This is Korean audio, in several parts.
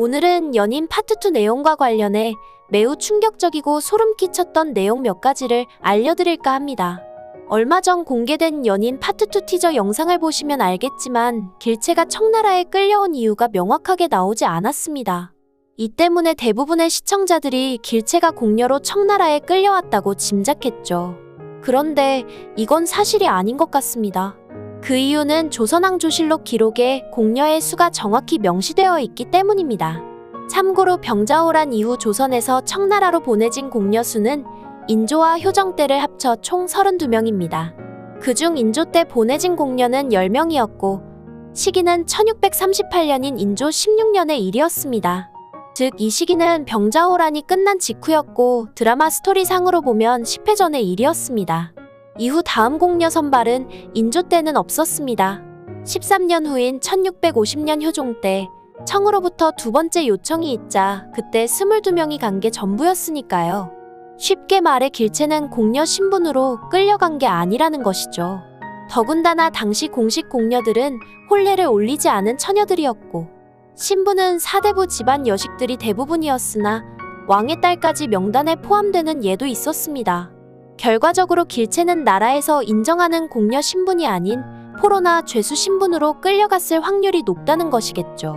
오늘은 연인 파트 2 내용과 관련해 매우 충격적이고 소름 끼쳤던 내용 몇 가지를 알려드릴까 합니다. 얼마 전 공개된 연인 파트 2 티저 영상을 보시면 알겠지만 길채가 청나라에 끌려온 이유가 명확하게 나오지 않았습니다. 이 때문에 대부분의 시청자들이 길채가 공녀로 청나라에 끌려왔다고 짐작했죠. 그런데 이건 사실이 아닌 것 같습니다. 그 이유는 조선왕조실록 기록에 공녀의 수가 정확히 명시되어 있기 때문입니다. 참고로 병자호란 이후 조선에서 청나라로 보내진 공녀 수는 인조와 효정 때를 합쳐 총 32명입니다. 그중 인조 때 보내진 공녀는 10명이었고 시기는 1638년인 인조 16년의 일이었습니다. 즉 이 시기는 병자호란이 끝난 직후였고 드라마 스토리상으로 보면 10회 전의 일이었습니다. 이후 다음 공녀 선발은 인조 때는 없었습니다. 13년 후인 1650년 효종 때 청으로부터 두 번째 요청이 있자 그때 22명이 간 게 전부였으니까요. 쉽게 말해 길채는 공녀 신분으로 끌려간 게 아니라는 것이죠. 더군다나 당시 공식 공녀들은 혼례를 올리지 않은 처녀들이었고 신부는 사대부 집안 여식들이 대부분이었으나 왕의 딸까지 명단에 포함되는 예도 있었습니다. 결과적으로 길채는 나라에서 인정하는 공녀 신분이 아닌 포로나 죄수 신분으로 끌려갔을 확률이 높다는 것이겠죠.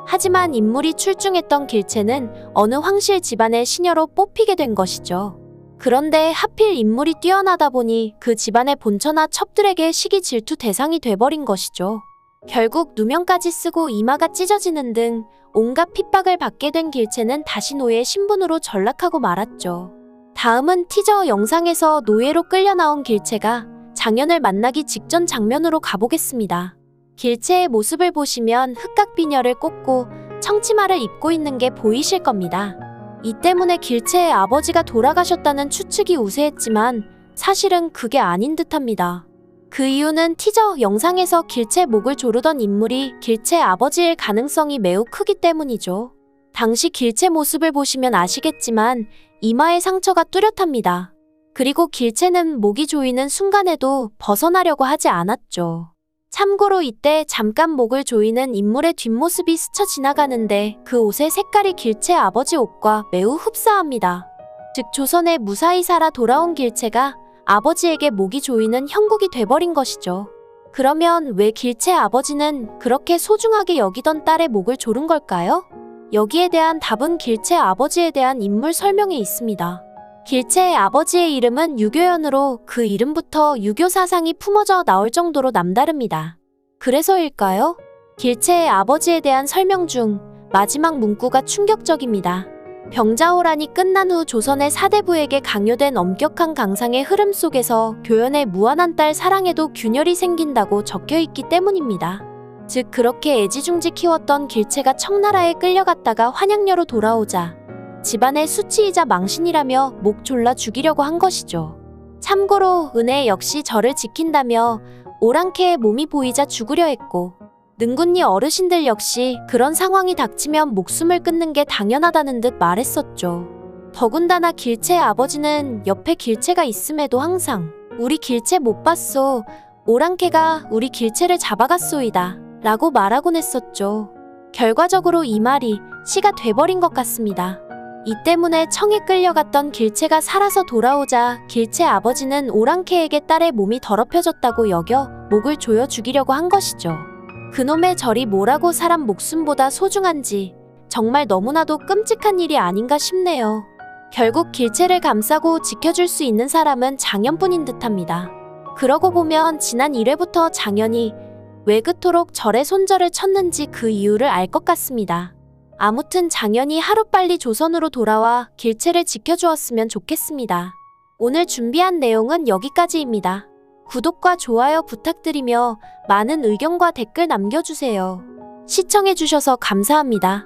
하지만 인물이 출중했던 길채는 어느 황실 집안의 시녀로 뽑히게 된 것이죠. 그런데 하필 인물이 뛰어나다 보니 그 집안의 본처나 첩들에게 시기 질투 대상이 돼버린 것이죠. 결국 누명까지 쓰고 이마가 찢어지는 등 온갖 핍박을 받게 된 길채는 다시 노예 신분으로 전락하고 말았죠. 다음은 티저 영상에서 노예로 끌려 나온 길채가 장현을 만나기 직전 장면으로 가보겠습니다. 길채의 모습을 보시면 흑각비녀를 꽂고 청치마를 입고 있는 게 보이실 겁니다. 이 때문에 길채의 아버지가 돌아가셨다는 추측이 우세했지만 사실은 그게 아닌 듯합니다. 그 이유는 티저 영상에서 길채 목을 조르던 인물이 길채 아버지일 가능성이 매우 크기 때문이죠. 당시 길채 모습을 보시면 아시겠지만 이마의 상처가 뚜렷합니다. 그리고 길채는 목이 조이는 순간에도 벗어나려고 하지 않았죠. 참고로 이때 잠깐 목을 조이는 인물의 뒷모습이 스쳐 지나가는데 그 옷의 색깔이 길채 아버지 옷과 매우 흡사합니다. 즉 조선에 무사히 살아 돌아온 길채가 아버지에게 목이 조이는 형국이 돼버린 것이죠. 그러면 왜 길채 아버지는 그렇게 소중하게 여기던 딸의 목을 조른 걸까요? 여기에 대한 답은 길채 아버지에 대한 인물 설명에 있습니다. 길채의 아버지의 이름은 유교연으로 그 이름부터 유교 사상이 품어져 나올 정도로 남다릅니다. 그래서일까요? 길채의 아버지에 대한 설명 중 마지막 문구가 충격적입니다. 병자호란이 끝난 후 조선의 사대부에게 강요된 엄격한 강상의 흐름 속에서 교연의 무한한 딸 사랑에도 균열이 생긴다고 적혀있기 때문입니다. 즉 그렇게 애지중지 키웠던 길채가 청나라에 끌려갔다가 환양녀로 돌아오자 집안의 수치이자 망신이라며 목 졸라 죽이려고 한 것이죠. 참고로 은혜 역시 저를 지킨다며 오랑캐의 몸이 보이자 죽으려 했고 능군니 어르신들 역시 그런 상황이 닥치면 목숨을 끊는 게 당연하다는 듯 말했었죠. 더군다나 길채의 아버지는 옆에 길채가 있음에도 항상 우리 길채 못 봤소. 오랑캐가 우리 길채를 잡아갔소이다. 라고 말하곤 했었죠. 결과적으로 이 말이 시가 돼버린 것 같습니다. 이 때문에 청에 끌려갔던 길채가 살아서 돌아오자 길채 아버지는 오랑캐에게 딸의 몸이 더럽혀졌다고 여겨 목을 조여 죽이려고 한 것이죠. 그놈의 절이 뭐라고 사람 목숨보다 소중한지 정말 너무나도 끔찍한 일이 아닌가 싶네요. 결국 길채를 감싸고 지켜줄 수 있는 사람은 장현뿐인 듯합니다. 그러고 보면 지난 1회부터 장현이 왜 그토록 절의 손절을 쳤는지 그 이유를 알 것 같습니다. 아무튼 장현이 하루빨리 조선으로 돌아와 길채를 지켜주었으면 좋겠습니다. 오늘 준비한 내용은 여기까지입니다. 구독과 좋아요 부탁드리며 많은 의견과 댓글 남겨주세요. 시청해주셔서 감사합니다.